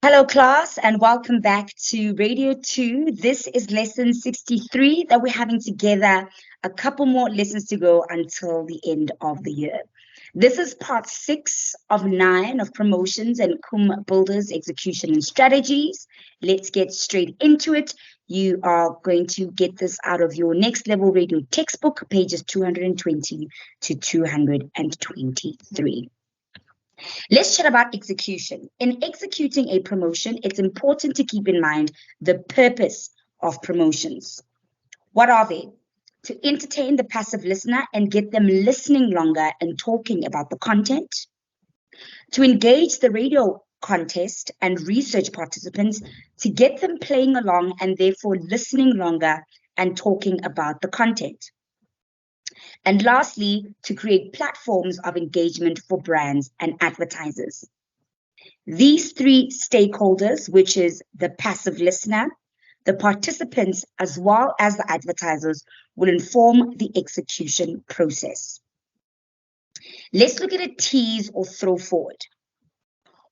Hello, class, and welcome back to Radio 2. This is lesson 63 that we're having together. A couple more lessons to go until the end of the year. This is part 6 of 9 of promotions and cum builders, execution and strategies. Let's get straight into it. You are going to get this out of your next level radio textbook, pages 220 to 223. Let's chat about execution. In executing a promotion, it's important to keep in mind the purpose of promotions. What are they? To entertain the passive listener and get them listening longer and talking about the content. To engage the radio contest and research participants to get them playing along and therefore listening longer and talking about the content. And lastly, to create platforms of engagement for brands and advertisers. These three stakeholders, which is the passive listener, the participants, as well as the advertisers, will inform the execution process. Let's look at a tease or throw forward.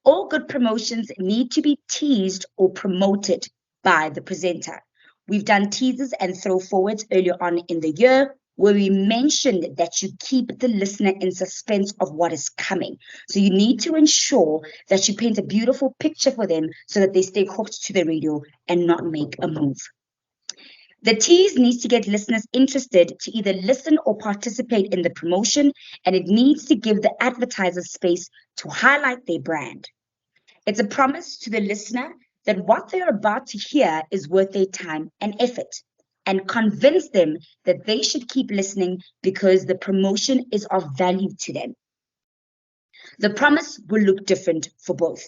All good promotions need to be teased or promoted by the presenter. We've done teasers and throw forwards earlier on in the year, where we mentioned that you keep the listener in suspense of what is coming. So you need to ensure that you paint a beautiful picture for them so that they stay hooked to the radio and not make a move. The tease needs to get listeners interested to either listen or participate in the promotion, and it needs to give the advertiser space to highlight their brand. It's a promise to the listener that what they're about to hear is worth their time and effort, and convince them that they should keep listening because the promotion is of value to them. The promise will look different for both.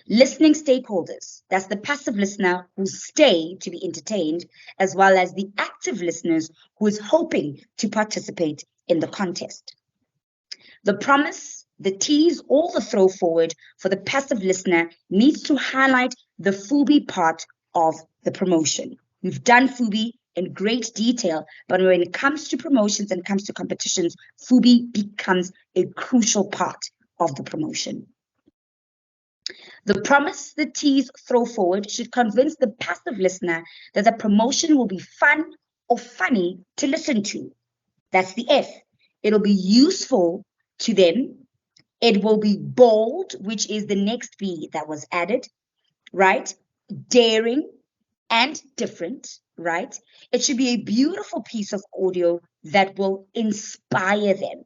Listening stakeholders, that's the passive listener who stay to be entertained, as well as the active listeners who is hoping to participate in the contest. The promise, the tease, or the throw forward for the passive listener needs to highlight the FUBI part of the promotion. We've done FUBI in great detail, but when it comes to promotions and comes to competitions, FUBI becomes a crucial part of the promotion. The promise, the tease, throw forward should convince the passive listener that the promotion will be fun or funny to listen to. That's the F. It'll be useful to them. It will be bold, which is the next B that was added, right? Daring and different, right? It should be a beautiful piece of audio that will inspire them.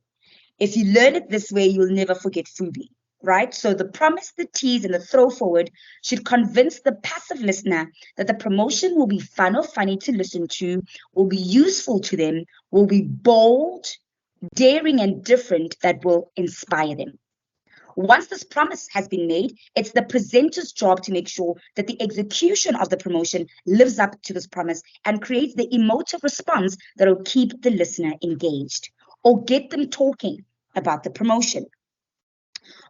If you learn it this way, you'll never forget FUBI, right? So the promise, the tease, and the throw forward should convince the passive listener that the promotion will be fun or funny to listen to, will be useful to them, will be bold, daring, and different that will inspire them. Once this promise has been made, it's the presenter's job to make sure that the execution of the promotion lives up to this promise and creates the emotive response that will keep the listener engaged or get them talking about the promotion.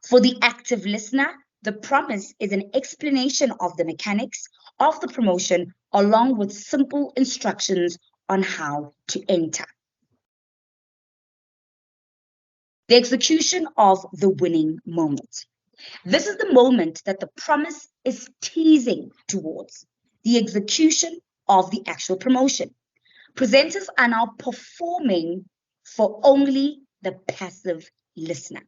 For the active listener, the promise is an explanation of the mechanics of the promotion along with simple instructions on how to enter. The execution of the winning moment. This is the moment that the promise is teasing towards, the execution of the actual promotion. Presenters are now performing for only the passive listener.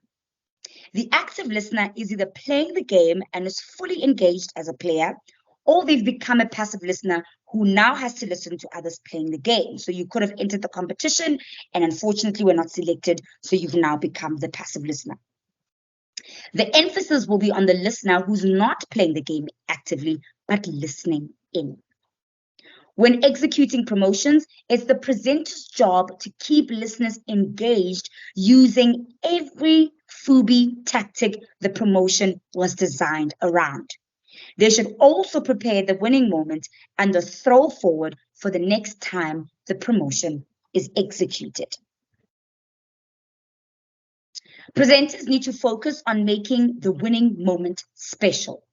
The active listener is either playing the game and is fully engaged as a player, or they've become a passive listener who now has to listen to others playing the game. So you could have entered the competition and unfortunately were not selected, so you've now become the passive listener. The emphasis will be on the listener who's not playing the game actively, but listening in. When executing promotions, it's the presenter's job to keep listeners engaged using every FUBI tactic the promotion was designed around. They should also prepare the winning moment and the throw forward for the next time the promotion is executed. Presenters need to focus on making the winning moment special.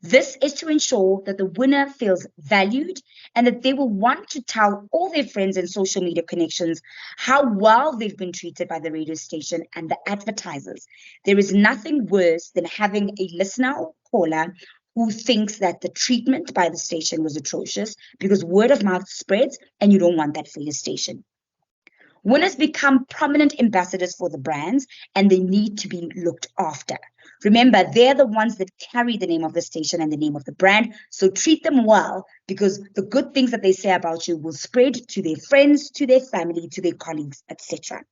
This is to ensure that the winner feels valued and that they will want to tell all their friends and social media connections how well they've been treated by the radio station and the advertisers. There is nothing worse than having a listener or caller who thinks that the treatment by the station was atrocious, because word of mouth spreads and you don't want that for your station. Winners become prominent ambassadors for the brands, and they need to be looked after. Remember, they're the ones that carry the name of the station and the name of the brand, so treat them well, because the good things that they say about you will spread to their friends, to their family, to their colleagues, etc.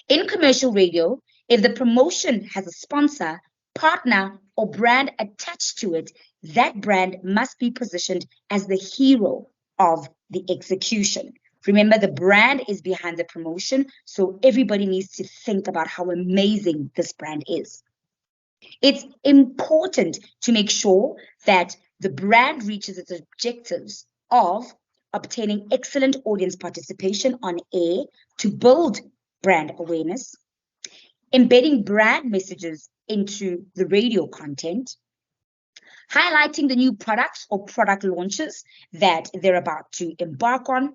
In commercial radio, if the promotion has a sponsor, partner, or brand attached to it, that brand must be positioned as the hero of the execution. Remember, the brand is behind the promotion, so everybody needs to think about how amazing this brand is. It's important to make sure that the brand reaches its objectives of obtaining excellent audience participation on air to build brand awareness, embedding brand messages into the radio content, highlighting the new products or product launches that they're about to embark on,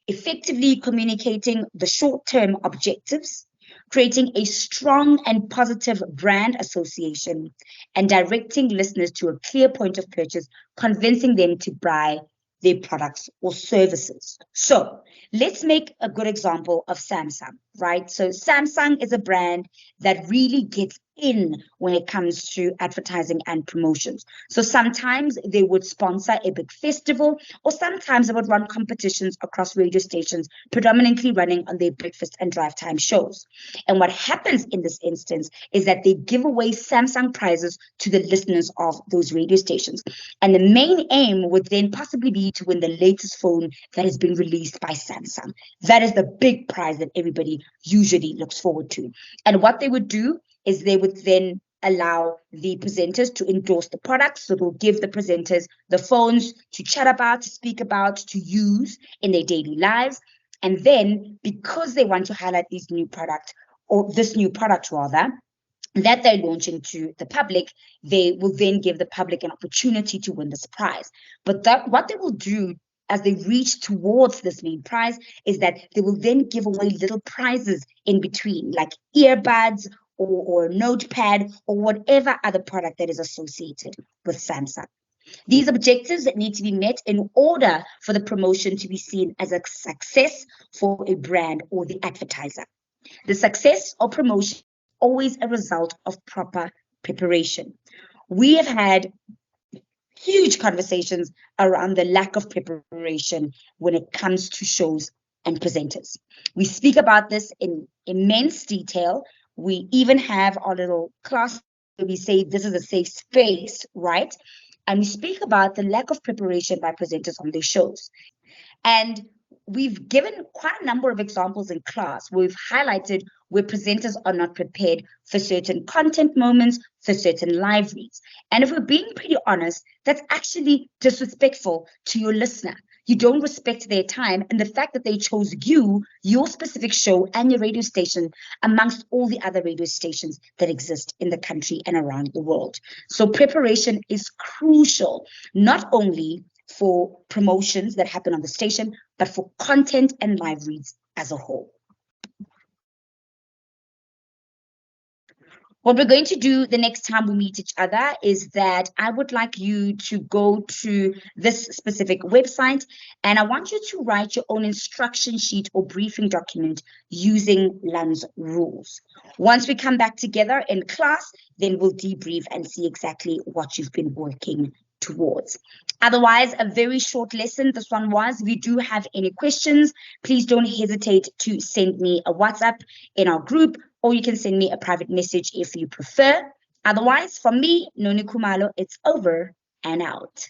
effectively communicating the short-term objectives, creating a strong and positive brand association, and directing listeners to a clear point of purchase, convincing them to buy their products or services. So let's make a good example of Samsung, right? So Samsung is a brand that really gets in when it comes to advertising and promotions. So sometimes they would sponsor a big festival, or sometimes they would run competitions across radio stations, predominantly running on their breakfast and drive time shows. And what happens in this instance is that they give away Samsung prizes to the listeners of those radio stations. And the main aim would then possibly be to win the latest phone that has been released by Samsung. That is the big prize that everybody usually looks forward to. And what they would do is they would then allow the presenters to endorse the products. So they'll give the presenters the phones to chat about, to speak about, to use in their daily lives. And then because they want to highlight these new products, or this new product rather, that they're launching to the public, they will then give the public an opportunity to win this prize. But what they will do as they reach towards this main prize is that they will then give away little prizes in between, like earbuds or a notepad or whatever other product that is associated with Samsung. These objectives need to be met in order for the promotion to be seen as a success for a brand or the advertiser. The success of promotion is always a result of proper preparation. We have had huge conversations around the lack of preparation when it comes to shows and presenters. We speak about this in immense detail. We even have our little class where we say this is a safe space, right? And we speak about the lack of preparation by presenters on their shows. And we've given quite a number of examples in class where we've highlighted where presenters are not prepared for certain content moments, for certain live reads. And if we're being pretty honest, that's actually disrespectful to your listener. You don't respect their time and the fact that they chose you, your specific show, and your radio station amongst all the other radio stations that exist in the country and around the world. So preparation is crucial, not only for promotions that happen on the station, but for content and live reads as a whole. What we're going to do the next time we meet each other is that I would like you to go to this specific website, and I want you to write your own instruction sheet or briefing document using Lund's rules. Once we come back together in class, then we'll debrief and see exactly what you've been working towards. Otherwise, a very short lesson this one was. If you do have any questions, please don't hesitate to send me a WhatsApp in our group, or you can send me a private message if you prefer. Otherwise, from me, Noni Kumalo, it's over and out.